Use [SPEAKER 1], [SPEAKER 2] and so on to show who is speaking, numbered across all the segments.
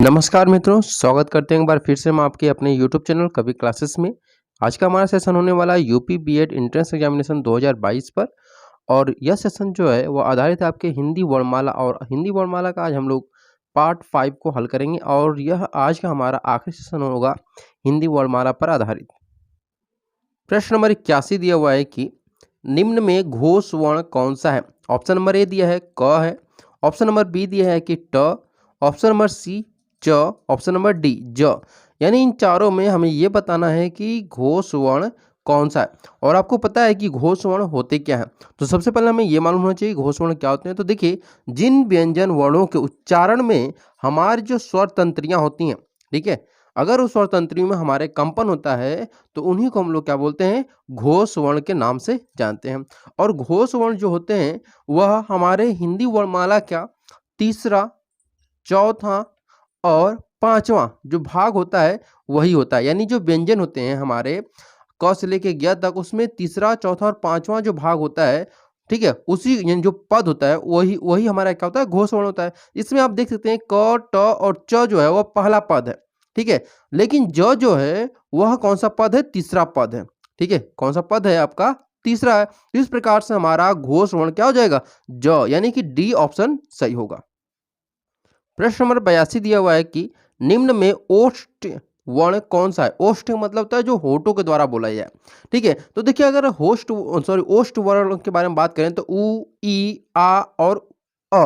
[SPEAKER 1] नमस्कार मित्रों, स्वागत करते हैं एक बार फिर से हम आपके अपने YouTube चैनल कवि क्लासेस में। आज का हमारा सेशन होने वाला है यूपी बीएड एंट्रेंस एग्जामिनेशन 2022 पर। और यह सेशन जो है वो आधारित है आपके हिंदी वर्णमाला, और हिंदी वर्णमाला का आज हम लोग पार्ट 5 को हल करेंगे और यह आज का हमारा आखिरी सेशन होगा हिंदी वर्णमाला पर आधारित। प्रश्न नंबर 81 दिया हुआ है कि निम्न में घोष वर्ण कौन सा है। ऑप्शन नंबर ए दिया है क है, ऑप्शन नंबर बी दिया है कि ट, ऑप्शन नंबर सी च, ऑप्शन नंबर डी ज। यानी इन चारों में हमें ये बताना है कि घोष वर्ण कौन सा है। और आपको पता है कि घोष वर्ण होते क्या हैं। तो सबसे पहले हमें ये मालूम होना चाहिए घोष वर्ण क्या होते हैं। तो देखिए, जिन व्यंजन वर्णों के उच्चारण में हमारी जो स्वर तंत्रियां होती हैं, ठीक है, अगर उस स्वर तंत्रियों में हमारे कंपन होता है तो उन्हीं को हम लोग क्या बोलते हैं, घोष वर्ण के नाम से जानते हैं। और घोष वर्ण जो होते हैं वह हमारे हिंदी वर्णमाला का तीसरा, चौथा और पांचवा जो भाग होता है वही होता है। यानी जो व्यंजन होते हैं हमारे क से लेके ज्ञ तक, उसमें तीसरा, चौथा और पांचवा जो भाग होता है, ठीक है, उसी यानी जो पद होता है वही वही हमारा क्या होता है, घोष वर्ण होता है। इसमें आप देख सकते हैं क, ट और च जो है वह पहला पद है, ठीक है, लेकिन ज जो है वह कौन सा पद है, तीसरा पद है, ठीक है, कौन सा पद है आपका, तीसरा है। इस प्रकार से हमारा घोष वर्ण क्या हो जाएगा, ज, यानी कि डी ऑप्शन सही होगा। प्रश्न नंबर 82 दिया हुआ है कि निम्न में ओष्ठ वर्ण कौन सा है। ओष्ठ मतलब होता है जो होठों के द्वारा बोला जाए, ठीक है। तो देखिए, अगर ओष्ठ वर्ण के बारे में बात करें तो उ, ई, आ और अ,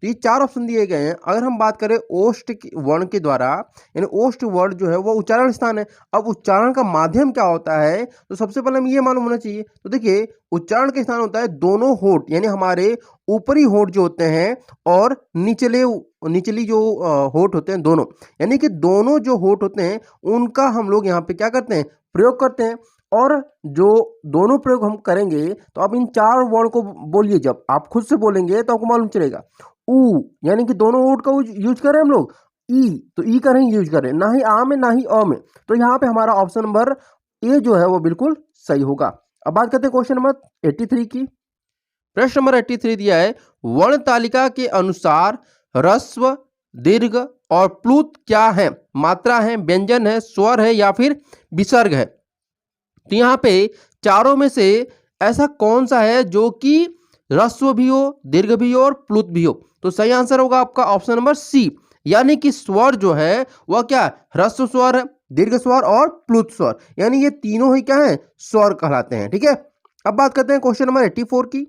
[SPEAKER 1] तो ये चार ऑप्शन दिए गए हैं। अगर हम बात करें ओष्ठ वर्ण के द्वारा, यानी ओष्ठ वर्ण जो है वो उच्चारण स्थान है। अब उच्चारण का माध्यम क्या होता है, तो सबसे पहले हमें ये मालूम होना चाहिए। तो देखिए, उच्चारण के स्थान होता है दोनों होठ, यानी हमारे ऊपरी होठ जो होते हैं और निचली जो होठ होते हैं दोनों, यानी कि दोनों जो होठ होते हैं उनका हम लोग यहाँ पे क्या करते हैं, प्रयोग करते हैं। और जो दोनों प्रयोग हम करेंगे तो आप इन चार वर्ण को बोलिए। जब आप खुद से बोलेंगे तो आपको मालूम चलेगा। ऊ यानी कि दोनों होठ का यूज करें हम लोग। ई तो ई का नहीं यूज करें, ना ही आ में ना ही अ में। तो यहाँ पे हमारा ऑप्शन नंबर ए जो है वो बिल्कुल सही होगा। अब बात करते हैं क्वेश्चन नंबर 83 की। प्रश्न नंबर 83 दिया है, वर्ण तालिका के अनुसार ह्रस्व, दीर्घ और प्लुत क्या है। मात्रा है, व्यंजन है, स्वर है या फिर विसर्ग है। तो यहाँ पे चारों में से ऐसा कौन सा है जो कि ह्रस्व भी हो, दीर्घ भी हो और प्लुत भी हो। तो सही आंसर होगा आपका ऑप्शन नंबर सी, यानी कि स्वर जो है वह क्या है, ह्रस्व स्वर है, दीर्घ स्वर और प्लुत स्वर, यानी ये तीनों ही क्या है, स्वर कहलाते हैं, ठीक है। अब बात करते हैं क्वेश्चन नंबर 84 की।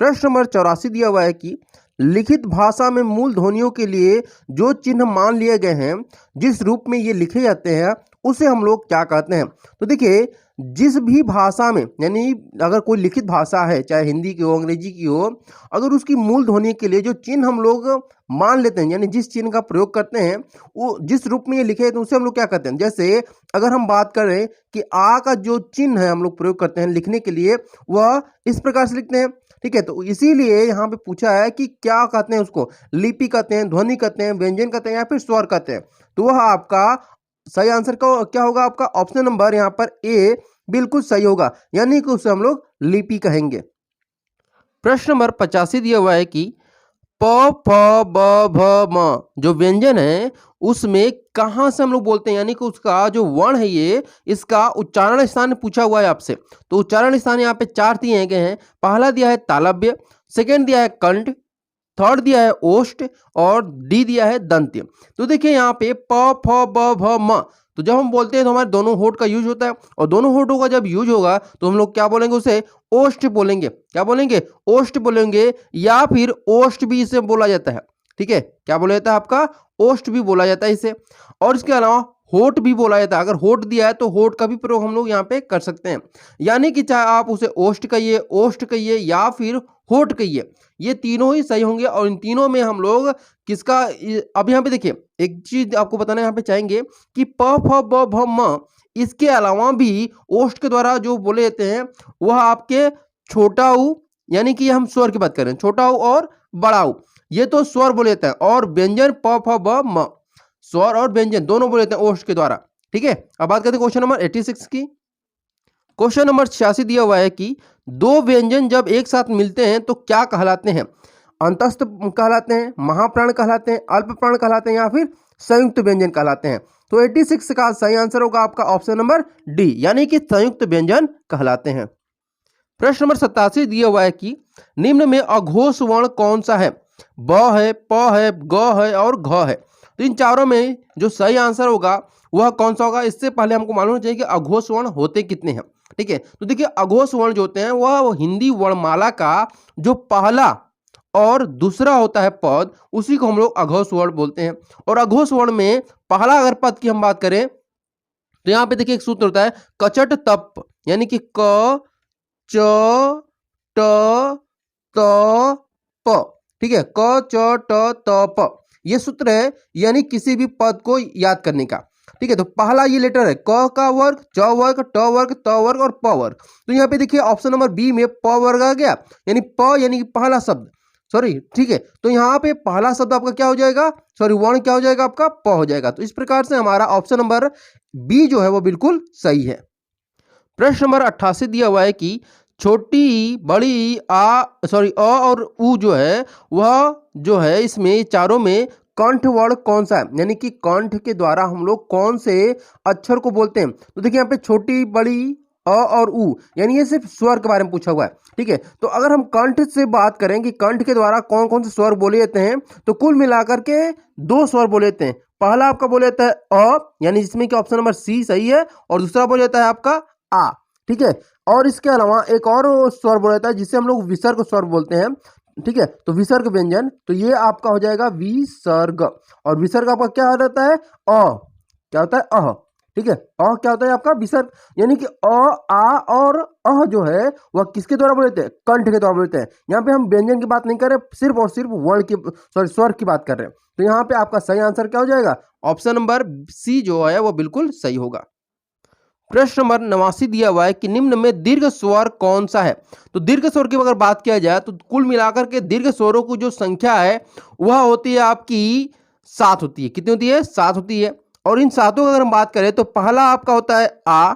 [SPEAKER 1] प्रश्न नंबर 84 दिया हुआ है कि लिखित भाषा में मूल ध्वनियों के लिए जो चिन्ह मान लिए गए हैं, जिस रूप में ये लिखे जाते हैं उसे हम लोग क्या कहते हैं। तो देखिए, जिस भी भाषा में, यानी अगर कोई लिखित भाषा है, चाहे हिंदी की हो, अंग्रेजी की हो, अगर उसकी मूल ध्वनि के लिए जो चिन्ह हम लोग मान लेते हैं, यानी जिस चिन्ह का प्रयोग करते हैं, वो जिस रूप में ये लिखे हैं तो उसे हम लोग क्या कहते हैं। जैसे अगर हम बात करें कि आ का जो चिन्ह है हम लोग प्रयोग करते हैं लिखने के लिए, वह इस प्रकार से लिखते हैं, ठीक है। तो इसीलिए यहाँ पे पूछा है कि क्या कहते हैं उसको, लिपि कहते हैं, ध्वनि कहते हैं, व्यंजन कहते हैं या फिर स्वर कहते हैं। तो वह आपका सही आंसर क्या होगा, आपका ऑप्शन नंबर यहाँ पर ए बिल्कुल सही होगा, यानी कि उसे हम लोग लिपि कहेंगे। प्रश्न नंबर 85 दिया हुआ है कि प, फ, ब, भ, म जो व्यंजन है उसमें कहां से हम लोग बोलते हैं, यानी कि उसका जो वर्ण है ये, इसका उच्चारण स्थान पूछा हुआ है आपसे। तो उच्चारण स्थान यहाँ पे चार दिए गए हैं। पहला दिया है तालव्य, सेकंड दिया है कंठ, थर्ड दिया है ओष्ठ और डी दिया है दंत्य। तो देखिए यहाँ पे प, फ, ब, भ, म, तो जब हम बोलते हैं तो हमारे दोनों होठ का यूज होता है, और दोनों होठों का जब यूज होगा तो हम लोग क्या बोलेंगे, उसे ओष्ठ बोलेंगे। क्या बोलेंगे, ओष्ठ बोलेंगे, या फिर ओष्ठ भी इसे बोला जाता है, ठीक है। क्या बोला जाता है आपका, ओष्ठ भी बोला जाता है इसे। और इसके अलावा होठ भी बोला जाता है। अगर होठ दिया है तो होठ का भी प्रयोग हम लोग यहाँ पे कर सकते हैं, यानी कि चाहे आप उसे ओष्ठ कहिए, ओष्ठ कहिए या फिर होठ कहिए, ये तीनों ही सही होंगे। और इन तीनों में हम लोग किसका, अब यहाँ पे देखिए एक चीज आपको बताना यहाँ पे चाहेंगे कि प, फ, ब, भ, म, इसके अलावा भी ओष्ठ के द्वारा जो बोले जाते हैं वह आपके छोटा ऊ, यानी कि हम स्वर की बात करें, छोटा ऊ और बड़ा ऊ, ये तो स्वर बोले जाते हैं। और व्यंजन प, फ, ब, म, स्वर और व्यंजन दोनों बोले जाते हैं ओष्ठ के द्वारा, ठीक है। अब बात करते हैं क्वेश्चन नंबर 86 की। क्वेश्चन नंबर 86 दिया हुआ है कि दो व्यंजन जब एक साथ मिलते हैं तो क्या कहलाते हैं। अंतस्थ कहलाते हैं, महाप्राण कहलाते हैं, अल्प प्राण कहलाते हैं या फिर संयुक्त व्यंजन कहलाते हैं। तो 86 का सही आंसर होगा आपका ऑप्शन नंबर डी, यानी कि संयुक्त व्यंजन कहलाते हैं। प्रश्न नंबर 87 दिया हुआ है कि निम्न में अघोष वर्ण कौन सा है? ब है, प है, ग है और घ है। तो इन चारों में जो सही आंसर होगा वह कौन सा होगा? इससे पहले हमको मालूम चाहिए कि अघोष वर्ण होते कितने हैं। ठीक है, तो देखिए अघोष वर्ण जो होते हैं वह हिंदी वर्णमाला का जो पहला और दूसरा होता है पद, उसी को हम लोग अघोष वर्ण बोलते हैं। और अघोष वर्ण में पहला अगर पद की हम बात करें तो यहाँ पे देखिए एक सूत्र होता है कचट तप, यानी कि क च ट त प। ठीक है, क च ट त प ये सूत्र है, यानी किसी भी पद को याद करने का। ठीक है, तो पहला ये लेटर है क का वर्ग, च वर्ग, ट वर्ग, त वर्ग और प वर्ग। तो यहाँ पे देखिए ऑप्शन नंबर बी में प वर्ग आ गया, यानी प यानी कि पहला शब्द, सॉरी। ठीक है, तो यहाँ पे पहला शब्द आपका क्या हो जाएगा, सॉरी वर्ण क्या हो जाएगा आपका, प हो जाएगा। तो इस प्रकार से हमारा ऑप्शन नंबर बी जो है वो बिल्कुल सही है। प्रश्न नंबर 88 दिया हुआ है कि छोटी बड़ी अ और उ जो है वह जो है इसमें चारों में कंठ वर्ण कौन सा है, यानी कि कंठ के द्वारा हम लोग कौन से अक्षर को बोलते हैं। तो देखिए यहाँ पे छोटी बड़ी अ और उ, यानी ये सिर्फ स्वर के बारे में पूछा हुआ है। ठीक है, तो अगर हम कंठ से बात करें कि कंठ के द्वारा कौन कौन से स्वर बोले जाते हैं, तो कुल मिलाकर के 2 स्वर बोले जाते हैं। पहला आपका बोले जाता है अ, यानी जिसमें कि ऑप्शन नंबर सी सही है, और दूसरा बोले जाता है आपका आ। ठीक है, और इसके अलावा एक और स्वर बोला जाता है जिसे हम लोग विसर्ग स्वर बोलते हैं। ठीक है, तो विसर्ग व्यंजन, तो ये आपका हो जाएगा विसर्ग। और विसर्ग आपका क्या रहता है, अ, क्या होता है अह। ठीक है, अ क्या होता है आपका विसर्ग, यानी कि अ, आ और अह जो है वह किसके द्वारा बोलते हैं, कंठ के द्वारा बोलते हैं। यहाँ पे हम व्यंजन की बात नहीं कर रहे, सिर्फ और सिर्फ वर्ण की, सॉरी स्वर की बात कर रहे हैं। तो यहाँ पे आपका सही आंसर क्या हो जाएगा, ऑप्शन नंबर सी जो है वो बिल्कुल सही होगा। प्रश्न नंबर 89 दिया हुआ है कि निम्न में दीर्घ स्वर कौन सा है। तो दीर्घ स्वर की अगर बात किया जाए तो कुल मिलाकर के दीर्घ स्वरों की जो संख्या है वह होती है आपकी 7 होती है। कितनी होती है, 7 होती है। और इन सातों की अगर हम बात करें तो पहला आपका होता है आ।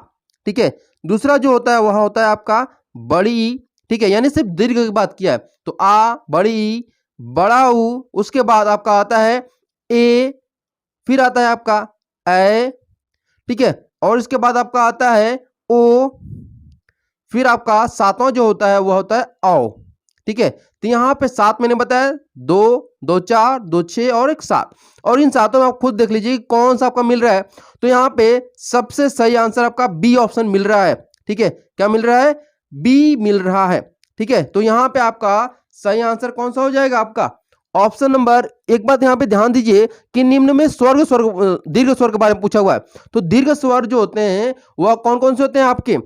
[SPEAKER 1] ठीक है, दूसरा जो होता है वह होता है आपका बड़ी। ठीक है, यानी सिर्फ दीर्घ की बात किया है तो आ, बड़ी, बड़ा ऊ, उसके बाद आपका आता है ए, फिर आता है आपका ए। ठीक है, और इसके बाद आपका आता है ओ, फिर आपका सातवां जो होता है वह होता है औ। ठीक है, तो यहाँ पे 7 मैंने बताया, 2, 2 4, 2 6 और 1 7। और इन सातों में आप खुद देख लीजिए कौन सा आपका मिल रहा है। तो यहाँ पे सबसे सही आंसर आपका बी ऑप्शन मिल रहा है। ठीक है, क्या मिल रहा है, बी मिल रहा है। ठीक है, तो यहाँ पे आपका सही आंसर कौन सा हो जाएगा, आपका ऑप्शन नंबर। एक बात यहाँ पे ध्यान दीजिए कि निम्न में दीर्घ स्वर के बारे में पूछा हुआ है। तो दीर्घ स्वर जो होते हैं वह कौन कौन से होते हैं आपके,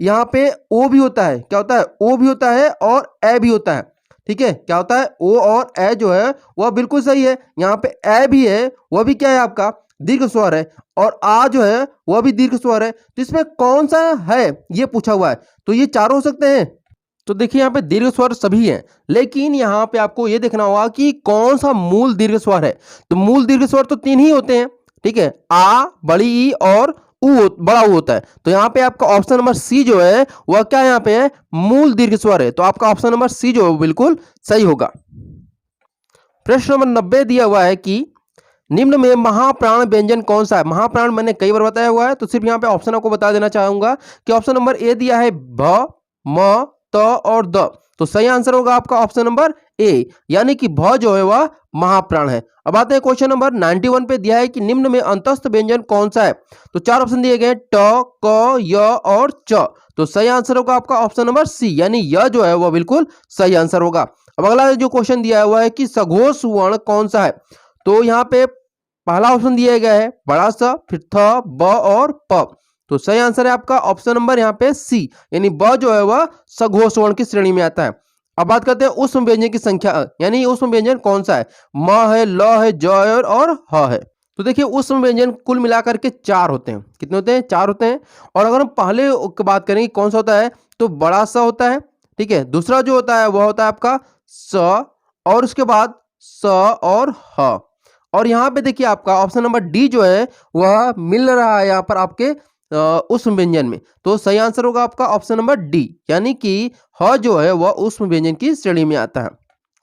[SPEAKER 1] यहाँ पे ओ भी होता है, क्या होता है, ओ भी होता है और ए भी होता है। ठीक है, क्या होता है, ओ और ए जो है वह बिल्कुल सही है। यहाँ पे ए भी है, वह भी क्या है आपका दीर्घ स्वर है, और आ जो है वह भी दीर्घ स्वर है। तो इसमें कौन सा है ये पूछा हुआ है, तो ये चारों हो सकते हैं। तो देखिए यहाँ पे दीर्घ स्वर सभी हैं, लेकिन यहाँ पे आपको ये देखना होगा कि कौन सा मूल दीर्घ स्वर है। तो मूल दीर्घ स्वर तो 3 ही होते हैं। ठीक है, आ, बड़ी ई और बड़ा ऊ होता है। तो यहाँ पे आपका ऑप्शन नंबर सी जो है वह क्या यहाँ पे है, मूल दीर्घ स्वर है। तो आपका ऑप्शन नंबर सी जो है बिल्कुल सही होगा। प्रश्न नंबर 90 दिया हुआ है कि निम्न में महाप्राण व्यंजन कौन सा है। महाप्राण मैंने कई बार बताया हुआ है, तो सिर्फ यहाँ पे ऑप्शन आपको बता देना चाहूंगा कि ऑप्शन नंबर ए दिया है भ, म, त और द। तो सही आंसर होगा आपका ऑप्शन नंबर ए, यानी कि भ जो है वह महाप्राण है। अब आते हैं क्वेश्चन नंबर 91 पे दिया है कि निम्न में अंतस्थ व्यंजन कौन सा है। तो 4 ऑप्शन दिए गए ट, क, य और च। तो सही आंसर होगा आपका ऑप्शन नंबर सी, यानी य जो है वह बिल्कुल सही आंसर होगा। अब अगला जो क्वेश्चन दिया हुआ है कि सघोष वर्ण कौन सा है। तो यहाँ पे पहला ऑप्शन दिया गया है बड़ा स, फिर थ, ब और प। तो सही आंसर है आपका ऑप्शन नंबर यहाँ पे सी, यानी ब जो है वह सघोष वर्ण की श्रेणी में आता है। अब बात करते हैं ऊष्म व्यंजन की संख्या, यानी ऊष्म व्यंजन कौन सा है, म है, ल है, ज है और ह है। तो देखिए ऊष्म व्यंजन कुल मिलाकर के 4 होते हैं। कितने होते हैं, 4 होते हैं। और अगर हम पहले की बात करें कि कौन सा होता है, तो बड़ा स होता है। ठीक है, दूसरा जो होता है वह होता है आपका स, और उसके बाद स और ह। और यहाँ पे देखिए आपका ऑप्शन नंबर डी जो है वह मिल रहा है यहाँ पर आपके ऊष्म व्यंजन में। तो सही आंसर होगा आपका ऑप्शन नंबर डी, यानी कि ह जो है वह ऊष्म व्यंजन की श्रेणी में आता है।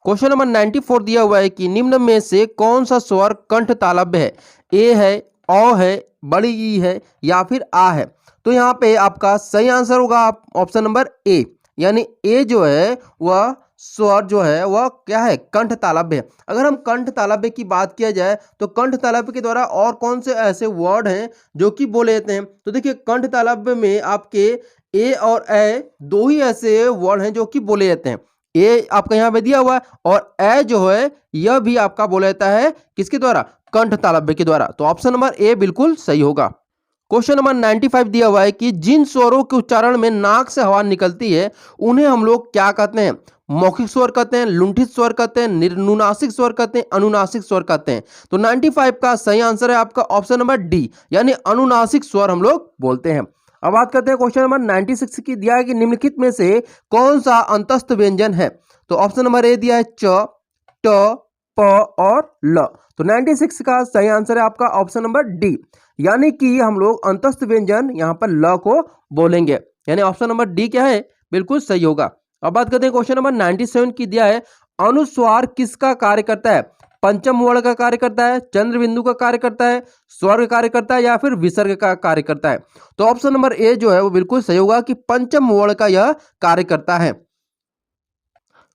[SPEAKER 1] क्वेश्चन नंबर 94 दिया हुआ है कि निम्न में से कौन सा स्वर कंठ तालव्य है? ए है, औ है, बड़ी ई है या फिर आ है। तो यहाँ पे आपका सही आंसर होगा ऑप्शन नंबर ए, यानी ए जो है वह स्वर जो है वह क्या है, कंठ तालव्य है। अगर हम कंठ तालव्य की बात किया जाए तो कंठ तालव्य के द्वारा और कौन से ऐसे वर्ड हैं जो कि बोले जाते हैं? तो देखिए कंठ तालव्य में आपके ए और ए दो ही ऐसे वर्ड हैं जो कि बोले जाते हैं। ए आपका यहाँ पे दिया हुआ है और ए जो है यह भी आपका बोला जाता है किसके द्वारा? कंठ तालव्य के द्वारा। तो ऑप्शन नंबर ए बिल्कुल सही होगा। क्वेश्चन नंबर 95 दिया हुआ है कि जिन स्वरों के उच्चारण में नाक से हवा निकलती है उन्हें हम लोग क्या कहते हैं? मौखिक स्वर कहते हैं, लुंठित स्वर कहते हैं, निर्नुनासिक स्वर कहते हैं, अनुनासिक स्वर कहते हैं। तो 95 का सही आंसर है आपका ऑप्शन नंबर डी, यानी अनुनासिक स्वर हम लोग बोलते हैं। अब बात करते हैं क्वेश्चन नंबर 96 की। दिया है कि निम्नलिखित में से कौन सा अंतस्थ व्यंजन है? तो ऑप्शन नंबर ए दिया है च, ट, प और ल। तो 96 का सही आंसर है आपका ऑप्शन नंबर डी, यानी कि हम लोग अंतस्थ व्यंजन यहां पर ल को बोलेंगे, यानी ऑप्शन नंबर डी क्या है, बिल्कुल सही होगा। अब बात करते हैं क्वेश्चन नंबर 97 की। दिया है अनुस्वार किसका कार्य करता है? पंचम वर्ण का कार्य करता है, चंद्र बिंदु का कार्य करता है, स्वर का कार्य करता है या फिर विसर्ग का कार्य करता है। तो ऑप्शन नंबर ए जो है वो बिल्कुल सही होगा कि पंचम वर्ण का यह कार्य करता है।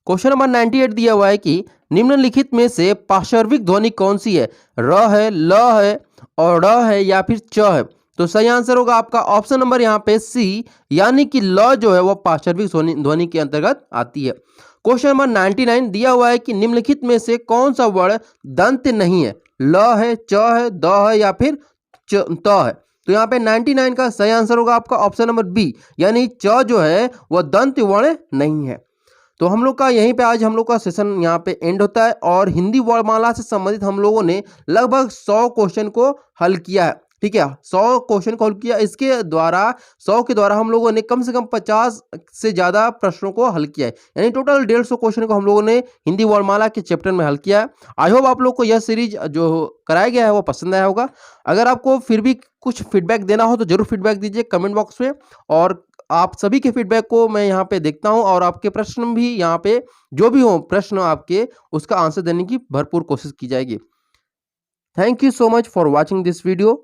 [SPEAKER 1] क्वेश्चन नंबर 98 दिया हुआ है कि निम्नलिखित में से पार्श्विक ध्वनि कौन सी है? र है, ल है और ड़ है या फिर च है। तो सही आंसर होगा आपका ऑप्शन नंबर यहाँ पे सी, यानी कि ल जो है वह पार्श्विक ध्वनि के अंतर्गत आती है। क्वेश्चन नंबर 99 दिया हुआ है कि निम्नलिखित में से कौन सा वर्ण दंत नहीं है? ल है, च है, द है या फिर त है। तो यहाँ पे 99 का सही आंसर होगा आपका ऑप्शन नंबर बी, यानी च जो है वह दंत वर्ण नहीं है। तो हम लोग का यहीं पे आज हम लोग का सेशन यहाँ पे एंड होता है और हिंदी वर्णमाला से संबंधित हम लोगों ने लगभग 100 क्वेश्चन को हल किया है। ठीक है, 100 क्वेश्चन को हल किया। इसके द्वारा 100 के द्वारा हम लोगों ने कम से कम 50 से ज़्यादा प्रश्नों को हल किया है, यानी टोटल 150 क्वेश्चन को हम लोगों ने हिंदी वर्णमाला के चैप्टर में हल किया है। आई होप आप लोग को यह सीरीज जो कराया गया है वो पसंद आया होगा। अगर आपको फिर भी कुछ फीडबैक देना हो तो जरूर फीडबैक दीजिए कमेंट बॉक्स में, और आप सभी के फीडबैक को मैं यहाँ पे देखता हूँ और आपके प्रश्न भी यहाँ पे जो भी हो प्रश्न आपके उसका आंसर देने की भरपूर कोशिश की जाएगी। Thank you so much for watching this video.